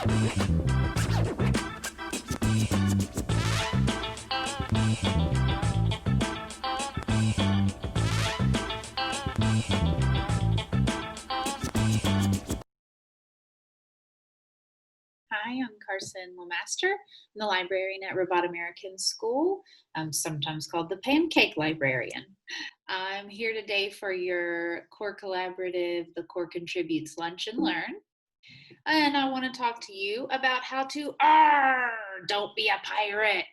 Hi, I'm Carson Lemaster. I'm the librarian at Robot American School. I'm sometimes called the Pancake Librarian. I'm here today for your Core Collaborative, the Core Contributes Lunch and Learn. And I want to talk to you about how to, don't be a pirate.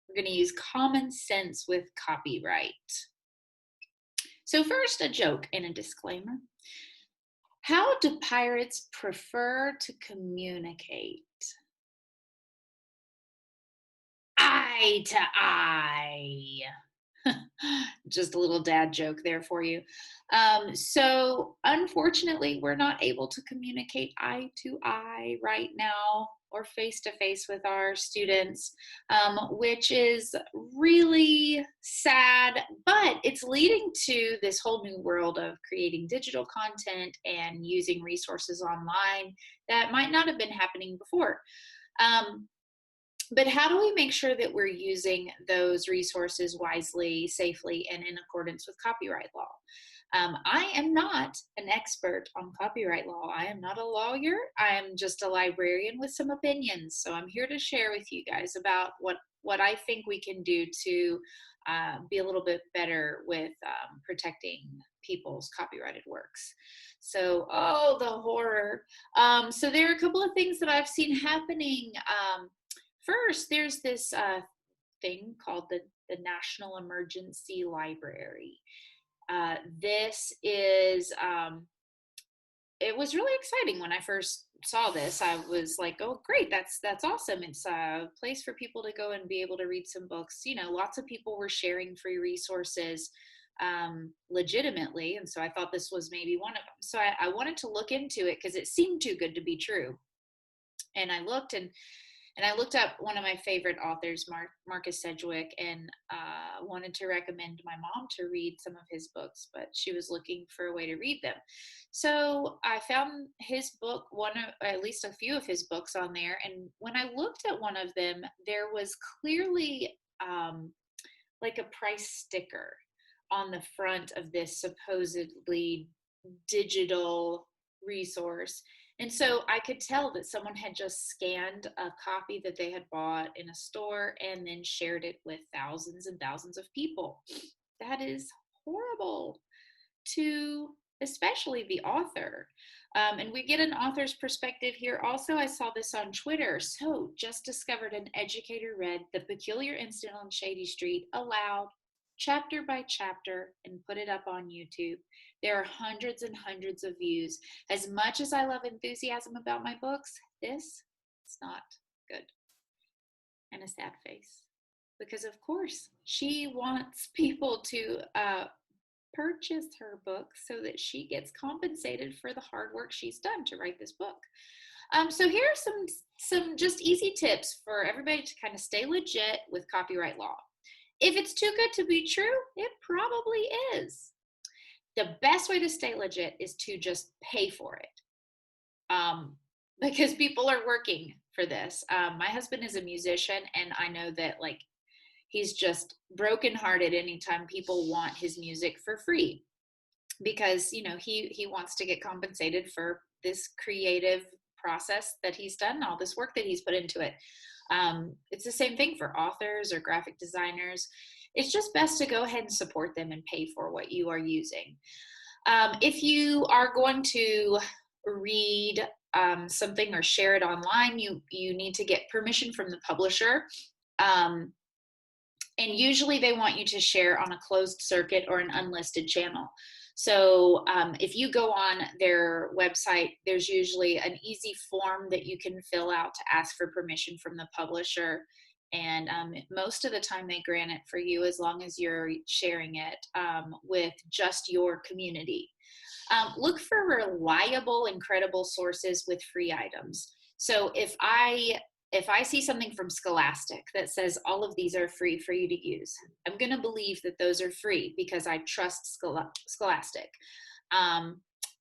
We're going to use common sense with copyright. So first, a joke and a disclaimer. How do pirates prefer to communicate? Eye to eye. Just a little dad joke there for you. So unfortunately, we're not able to communicate eye to eye right now or face to face with our students, which is really sad, but it's leading to this whole new world of creating digital content and using resources online that might not have been happening before. But how do we make sure that we're using those resources wisely, safely, and in accordance with copyright law? I am not an expert on copyright law. I am not a lawyer. I am just a librarian with some opinions. So I'm here to share with you guys about what I think we can do to be a little bit better with protecting people's copyrighted works. So, oh, the horror. So there are a couple of things that I've seen happening. First, there's this thing called the National Emergency Library. This is, it was really exciting when I first saw this. I was like, oh, great, that's awesome. It's a place for people to go and be able to read some books. You know, lots of people were sharing free resources legitimately. And so I thought this was maybe one of them. So I wanted to look into it because it seemed too good to be true. And I looked and I looked up one of my favorite authors, Marcus Sedgwick, and wanted to recommend my mom to read some of his books, but she was looking for a way to read them. So I found his book, at least a few of his books on there. And when I looked at one of them, there was clearly like a price sticker on the front of this supposedly digital resource. And so I could tell that someone had just scanned a copy that they had bought in a store and then shared it with thousands and thousands of people. That is horrible to especially the author. And we get an author's perspective here. Also, I saw this on Twitter. So just discovered an educator read The Peculiar Incident on Shady Street aloud, chapter by chapter, and put it up on YouTube. There are hundreds and hundreds of views. As much as I love enthusiasm about my books, this is not good. And a sad face. Because of course, she wants people to purchase her book so that she gets compensated for the hard work she's done to write this book. So here are some just easy tips for everybody to kind of stay legit with copyright law. If it's too good to be true, it probably is. The best way to stay legit is to just pay for it, because people are working for this. My husband is a musician, and I know that like he's just brokenhearted anytime people want his music for free, because you know he wants to get compensated for this creative process that he's done, all this work that he's put into it. It's the same thing for authors or graphic designers. It's just best to go ahead and support them and pay for what you are using. If you are going to read something or share it online, you need to get permission from the publisher. And usually they want you to share on a closed circuit or an unlisted channel. So if you go on their website, there's usually an easy form that you can fill out to ask for permission from the publisher. And most of the time they grant it for you as long as you're sharing it with just your community. Look for reliable and credible sources with free items. So if I see something from Scholastic that says all of these are free for you to use, I'm going to believe that those are free because I trust Scholastic.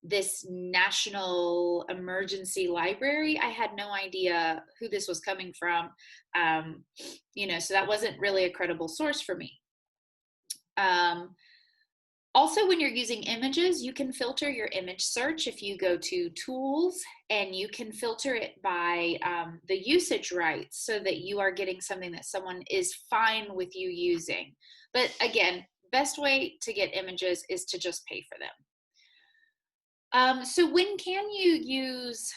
this national emergency library. I had no idea who this was coming from. Um, so that wasn't really a credible source for me. Um, Also, when you're using images, you can filter your image search if you go to tools, and you can filter it by the usage rights so that you are getting something that someone is fine with you using. But again, best way to get images is to just pay for them. So when can you use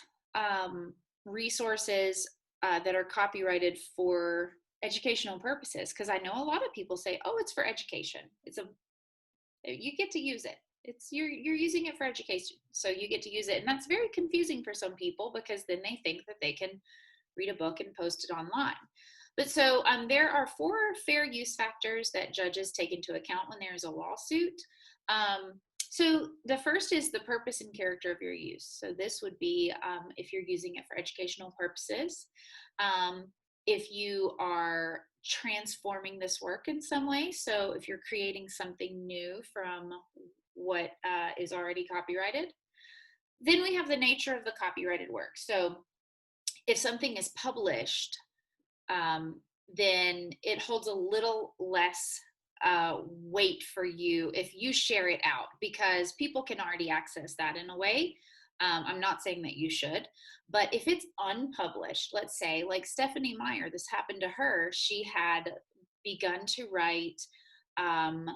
resources that are copyrighted for educational purposes? Because I know a lot of people say, "Oh, it's for education. You get to use it. You're using it for education, so you get to use it." And that's very confusing for some people, because then they think that they can read a book and post it online. But so there are 4 fair use factors that judges take into account when there is a lawsuit. So the first is the purpose and character of your use. So this would be if you're using it for educational purposes, um, if you are transforming this work in some way. So if you're creating something new from what is already copyrighted. Then we have the nature of the copyrighted work. So if something is published, then it holds a little less weight for you if you share it out, because people can already access that in a way. I'm not saying that you should, but if it's unpublished, let's say like Stephenie Meyer, this happened to her. She had begun to write um,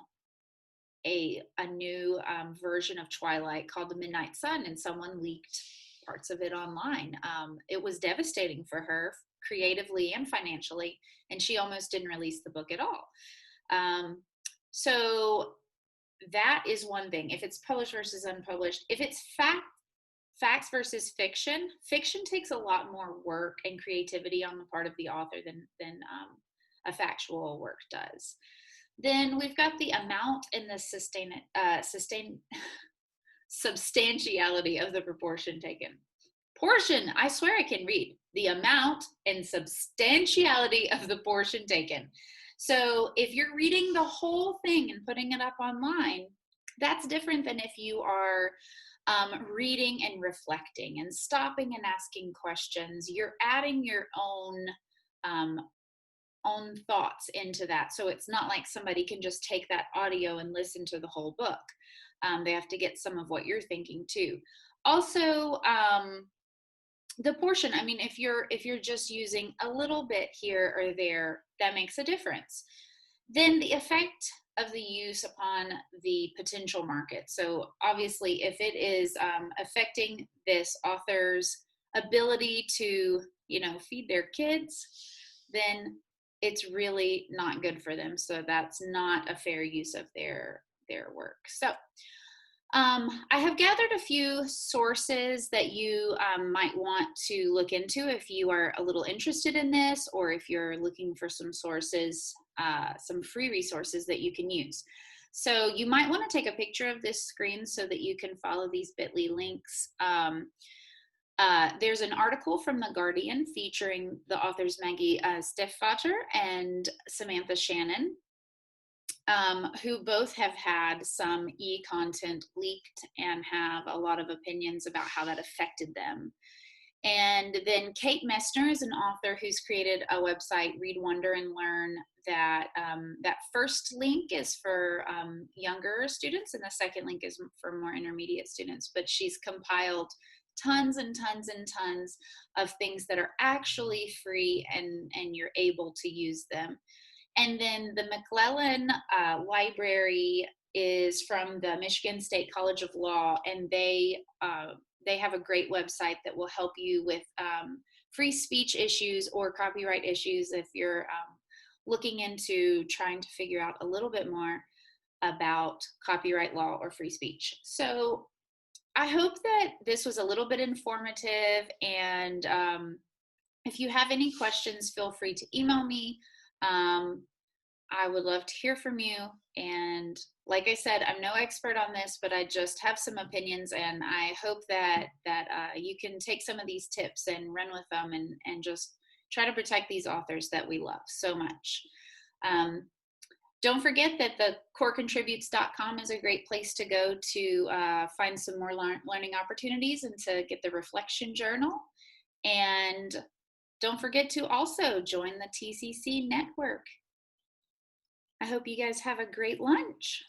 a new version of Twilight called The Midnight Sun, and someone leaked parts of it online. It was devastating for her creatively and financially, and she almost didn't release the book at all. So that is one thing. If it's published versus unpublished, if it's facts versus fiction, fiction takes a lot more work and creativity on the part of the author than a factual work does. Then we've got the amount and the substantiality of the proportion taken. Portion, I swear I can read. The amount and substantiality of the portion taken. So if you're reading the whole thing and putting it up online, that's different than if you are reading and reflecting and stopping and asking questions. You're adding your own thoughts into that. So it's not like somebody can just take that audio and listen to the whole book. They have to get some of what you're thinking too. Also, the portion, I mean, if you're just using a little bit here or there, that makes a difference. Then the effect of the use upon the potential market. So obviously, if it is affecting this author's ability to, feed their kids, then it's really not good for them. So that's not a fair use of their work. So I have gathered a few sources that you might want to look into if you are a little interested in this, or if you're looking for some sources, some free resources that you can use. So you might want to take a picture of this screen so that you can follow these bit.ly links. There's an article from The Guardian featuring the authors Maggie Stiefvater and Samantha Shannon, who both have had some e-content leaked and have a lot of opinions about how that affected them. And then Kate Messner is an author who's created a website, Read, Wonder, and Learn, that that first link is for younger students, and the second link is for more intermediate students. But she's compiled tons and tons and tons of things that are actually free, and you're able to use them. And then the McClellan Library is from the Michigan State College of Law, and they have a great website that will help you with free speech issues or copyright issues if you're looking into trying to figure out a little bit more about copyright law or free speech. So I hope that this was a little bit informative, and if you have any questions, feel free to email me. I would love to hear from you. And like I said, I'm no expert on this, but I just have some opinions, and I hope that you can take some of these tips and run with them, and just try to protect these authors that we love so much. Don't forget that the corecontributes.com is a great place to go to find some more learning opportunities and to get the reflection journal. And don't forget to also join the TCC network. I hope you guys have a great lunch.